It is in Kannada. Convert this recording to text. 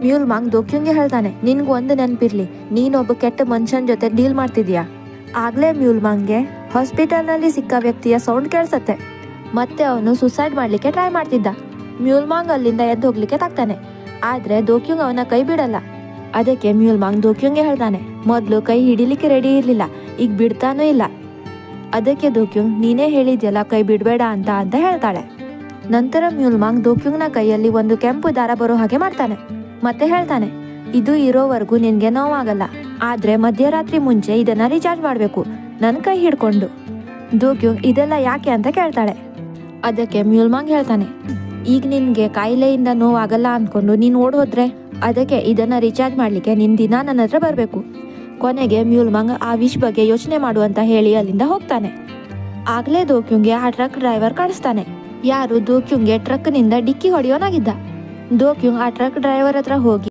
ಮ್ಯೂಲ್ ಮಾಂಗ್ ದೋಕ್ಯುಂಗೆ ಹೇಳ್ತಾನೆ, ನಿನ್ಗೂ ಒಂದು ನೆನಪಿರ್ಲಿ, ನೀನೊಬ್ಬ ಕೆಟ್ಟ ಮನುಷ್ಯನ ಜೊತೆ ಡೀಲ್ ಮಾಡ್ತಿದ್ಯಾ. ಆಗ್ಲೇ ಮ್ಯೂಲ್ ಮಾಂಗ್ಗೆ ಹಾಸ್ಪಿಟಲ್ನಲ್ಲಿ ಸಿಕ್ಕ ವ್ಯಕ್ತಿಯ ಸೌಂಡ್ ಕೇಳಿಸತ್ತೆ. ಮತ್ತೆ ಅವನು ಸುಸೈಡ್ ಮಾಡ್ಲಿಕ್ಕೆ ಟ್ರೈ ಮಾಡ್ತಿದ್ದ. ಮ್ಯೂಲ್ ಮಾಂಗ್ ಅಲ್ಲಿಂದ ಎದ್ದು ಹೋಗ್ಲಿಕ್ಕೆ ತಾಗ್ತಾನೆ. ಆದ್ರೆ ದೋಕ್ಯುಂಗ್ ಅವನ ಕೈ ಬಿಡಲ್ಲ. ಅದಕ್ಕೆ ಮ್ಯೂಲ್ ಮಾಂಗ್ ದೋಕ್ಯುಂಗೆ ಹೇಳ್ತಾನೆ, ಮೊದ್ಲು ಕೈ ಹಿಡಿಲಿಕ್ಕೆ ರೆಡಿ ಇರ್ಲಿಲ್ಲ, ಈಗ ಬಿಡ್ತಾನೂ ಇಲ್ಲ. ಅದಕ್ಕೆ ದೋಕ್ಯುಂಗ್, ನೀನೇ ಹೇಳಿದ್ಯಲ್ಲ ಕೈ ಬಿಡಬೇಡ ಅಂತ ಹೇಳ್ತಾಳೆ. ನಂತರ ಮ್ಯೂಲ್ ಮಾಂಗ್ ದೋಕ್ಯುಂಗ್ನ ಕೈಯಲ್ಲಿ ಒಂದು ಕೆಂಪು ದಾರ ಬರೋ ಹಾಗೆ ಮಾಡ್ತಾನೆ. ಮತ್ತೆ ಹೇಳ್ತಾನೆ, ಇದು ಇರೋವರೆಗೂ ನಿನ್ಗೆ ನೋವಾಗಲ್ಲ, ಆದ್ರೆ ಮಧ್ಯರಾತ್ರಿ ಮುಂಚೆ ಇದನ್ನ ರಿಚಾರ್ಜ್ ಮಾಡ್ಬೇಕು, ನನ್ನ ಕೈ ಹಿಡ್ಕೊಂಡು. ದೋಕ್ಯುಂಗ್ ಇದೆಲ್ಲ ಯಾಕೆ ಅಂತ ಕೇಳ್ತಾಳೆ. ಅದಕ್ಕೆ ಮ್ಯೂಲ್ ಮಾಂಗ್ ಹೇಳ್ತಾನೆ, ಈಗ ನಿನ್ಗೆ ಕಾಯಿಲೆಯಿಂದ ನೋವಾಗಲ್ಲ ಅಂದ್ಕೊಂಡು ನೀನ್ ಓಡ್ ಹೋದ್ರೆ, ಅದಕ್ಕೆ ಇದನ್ನ ರಿಚಾರ್ಜ್ ಮಾಡ್ಲಿಕ್ಕೆ ನಿನ್ ದಿನ ನನ್ನ ಹತ್ರ ಬರ್ಬೇಕು. ಕೊನೆಗೆ ಮ್ಯೂಲ್ ಮಾಂಗ್ ಆ ವಿಷ್ ಬಗ್ಗೆ ಯೋಚನೆ ಮಾಡುವಂತ ಹೇಳಿ ಅಲ್ಲಿಂದ ಹೋಗ್ತಾನೆ. ಆಗ್ಲೇ ದೋಕ್ಯುಂಗ್ಗೆ ಆ ಟ್ರಕ್ ಡ್ರೈವರ್ ಕಾಣಿಸ್ತಾನೆ. ಯಾರು ದೋಕ್ಯುಂಗ್ಗೆ ಟ್ರಕ್ ನಿಂದ ಡಿಕ್ಕಿ ಹೊಡೆಯೋನಾಗಿದ್ದ. ದೋಕ್ಯುಂಗ್ ಆ ಟ್ರಕ್ ಡ್ರೈವರ್ ಹತ್ರ ಹೋಗಿ